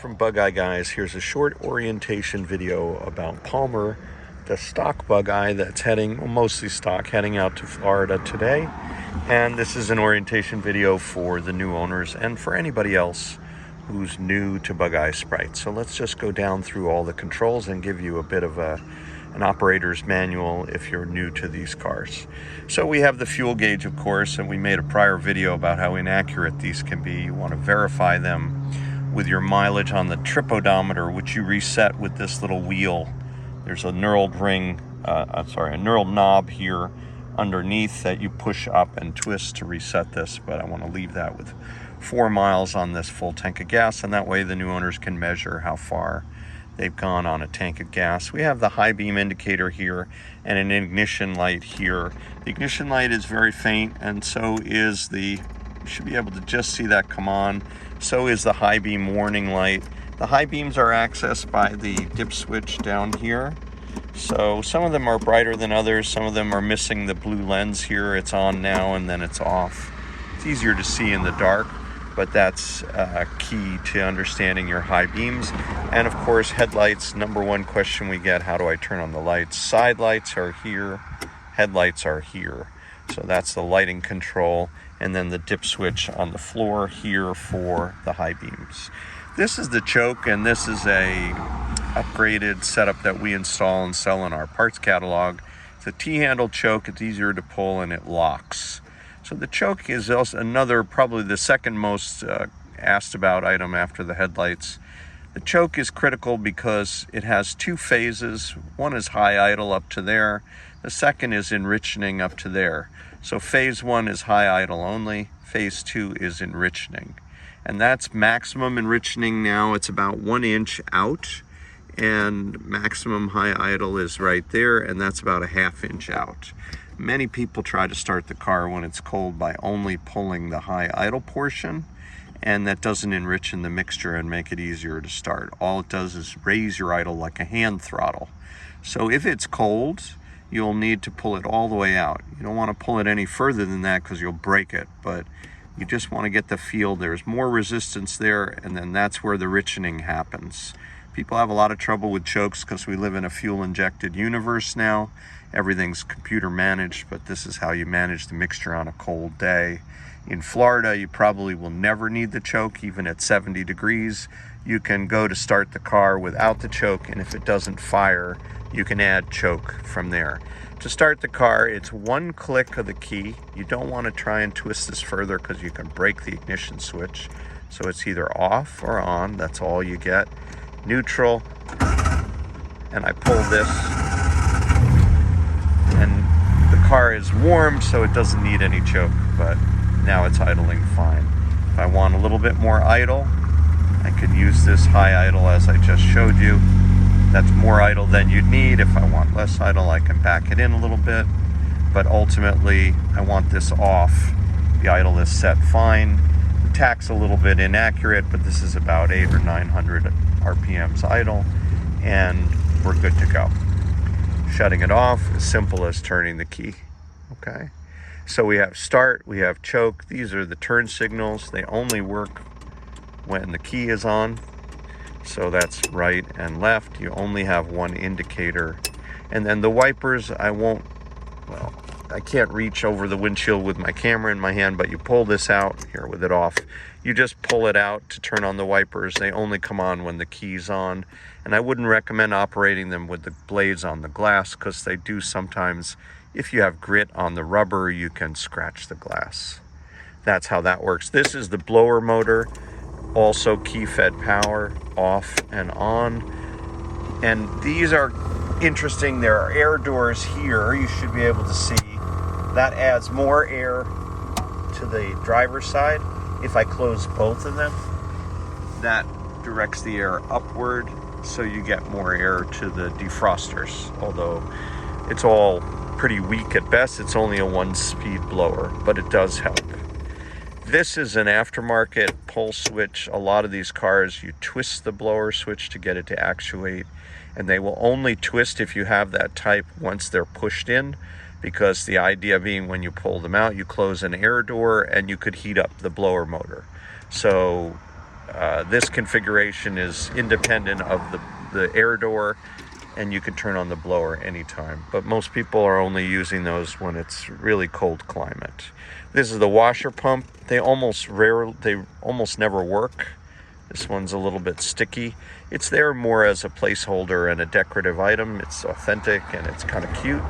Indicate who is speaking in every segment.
Speaker 1: from Bugeye guys. Here's a short orientation video about Palmer, the stock Bugeye that's heading, well, mostly stock, heading out to Florida today. And this is an orientation video for the new owners and for anybody else who's new to Bugeye Sprite. So let's just go down through all the controls and give you a bit of an operator's manual if you're new to these cars. So we have the fuel gauge, of course, and we made a prior video about how inaccurate these can be. You want to verify them with your mileage on the trip odometer, which you reset with this little wheel. There's a knurled ring, a knurled knob here underneath that you push up and twist to reset this, but I want to leave that with 4 miles on this full tank of gas, and that way the new owners can measure how far they've gone on a tank of gas. We have the high beam indicator here and an ignition light here. The ignition light is very faint, and so is you should be able to just see that come on. So is the high beam warning light. The high beams are accessed by the dip switch down here. So some of them are brighter than others. Some of them are missing the blue lens here. It's on now and then it's off. It's easier to see in the dark, but that's key to understanding your high beams. And of course, headlights, number one question we get, how do I turn on the lights? Side lights are here, headlights are here. So that's the lighting control, and then the dip switch on the floor here for the high beams. This is the choke, and this is a upgraded setup that we install and sell in our parts catalog. It's a T-handle choke, it's easier to pull and it locks. So the choke is also another, probably the second most asked about item after the headlights. The choke is critical because it has two phases. One is high idle up to there. The second is enrichening up to there. So phase one is high idle only. Phase two is enrichening. And that's maximum enrichening now. It's about 1 inch out. And maximum high idle is right there. And that's about a ½ inch out. Many people try to start the car when it's cold by only pulling the high idle portion, and that doesn't enrich in the mixture and make it easier to start. All it does is raise your idle like a hand throttle. So if it's cold, you'll need to pull it all the way out. You don't want to pull it any further than that because you'll break it, but you just want to get the feel. There's more resistance there, and then that's where the richening happens. People have a lot of trouble with chokes because we live in a fuel-injected universe now. Everything's computer managed, but this is how you manage the mixture on a cold day. In Florida, you probably will never need the choke, even at 70 degrees. You can go to start the car without the choke, and if it doesn't fire, you can add choke from there. To start the car, it's one click of the key. You don't want to try and twist this further because you can break the ignition switch. So it's either off or on, that's all you get. Neutral, and I pull this, and the car is warm, so it doesn't need any choke, but now it's idling fine. If I want a little bit more idle, I could use this high idle as I just showed you. That's more idle than you'd need. If I want less idle, I can back it in a little bit, but ultimately I want this off. The idle is set fine. The tach's a little bit inaccurate, but this is about 800 or 900 RPMs idle, and we're good to go. Shutting it off, as simple as turning the key. Okay, so we have start, we have choke. These are the turn signals. They only work when the key is on. So that's right and left. You only have one indicator. And then the wipers, I can't reach over the windshield with my camera in my hand, but you pull this out here with it off. You just pull it out to turn on the wipers. They only come on when the key's on. And I wouldn't recommend operating them with the blades on the glass because they do sometimes, if you have grit on the rubber, you can scratch the glass. That's how that works. This is the blower motor, also key fed power, off and on. And these are interesting. There are air doors here. You should be able to see that adds more air to the driver's side. If I close both of them, that directs the air upward, so you get more air to the defrosters. Although it's all pretty weak at best, it's only a 1-speed blower, but it does help. This is an aftermarket pull switch. A lot of these cars, you twist the blower switch to get it to actuate, and they will only twist if you have that type once they're pushed in, because the idea being when you pull them out, you close an air door and you could heat up the blower motor. So this configuration is independent of the air door, and you can turn on the blower anytime. But most people are only using those when it's really cold climate. This is the washer pump. They almost never work. This one's a little bit sticky. It's there more as a placeholder and a decorative item. It's authentic and it's kind of cute,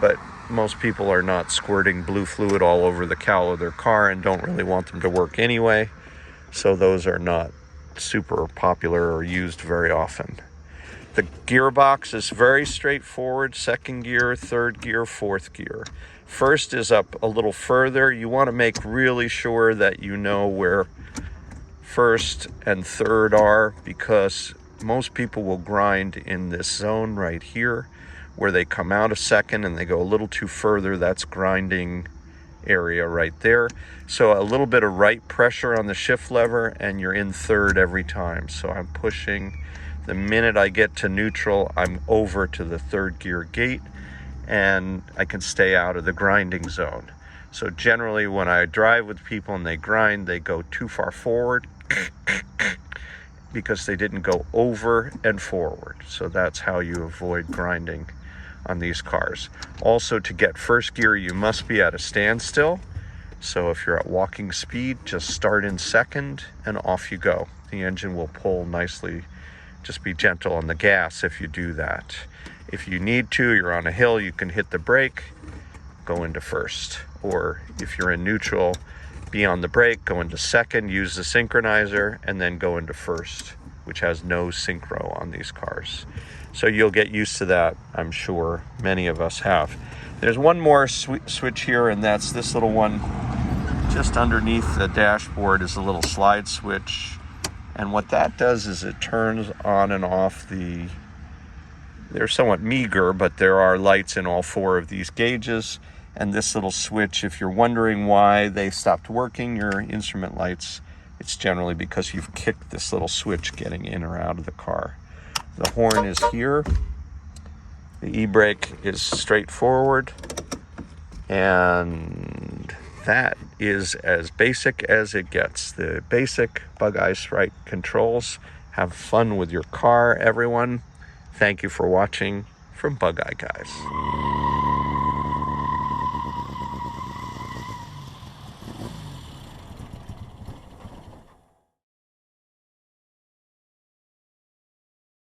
Speaker 1: but most people are not squirting blue fluid all over the cowl of their car and don't really want them to work anyway. So those are not super popular or used very often. The gearbox is very straightforward: second gear, third gear, fourth gear. First is up a little further. You want to make really sure that you know where first and third are, because most people will grind in this zone right here where they come out of second and they go a little too further. That's grinding area right there. So a little bit of right pressure on the shift lever and you're in third every time. So I'm pushing. The minute I get to neutral, I'm over to the third gear gate and I can stay out of the grinding zone. So generally when I drive with people and they grind, they go too far forward because they didn't go over and forward. So that's how you avoid grinding on these cars. Also, to get first gear, you must be at a standstill. So if you're at walking speed, just start in second and off you go. The engine will pull nicely. Just be gentle on the gas if you do that. If you need to, you're on a hill, you can hit the brake, go into first. Or if you're in neutral, be on the brake, go into second, use the synchronizer, and then go into first, which has no synchro on these cars. So you'll get used to that, I'm sure. Many of us have. There's one more switch here, and that's this little one. Just underneath the dashboard is a little slide switch. And what that does is it turns on and off they're somewhat meager, but there are lights in all four of these gauges. And this little switch, if you're wondering why they stopped working, your instrument lights, it's generally because you've kicked this little switch getting in or out of the car. The horn is here. The e-brake is straightforward. And that is as basic as it gets. The basic Bugeye Sprite controls. Have fun with your car, everyone. Thank you for watching from Bugeye Guys.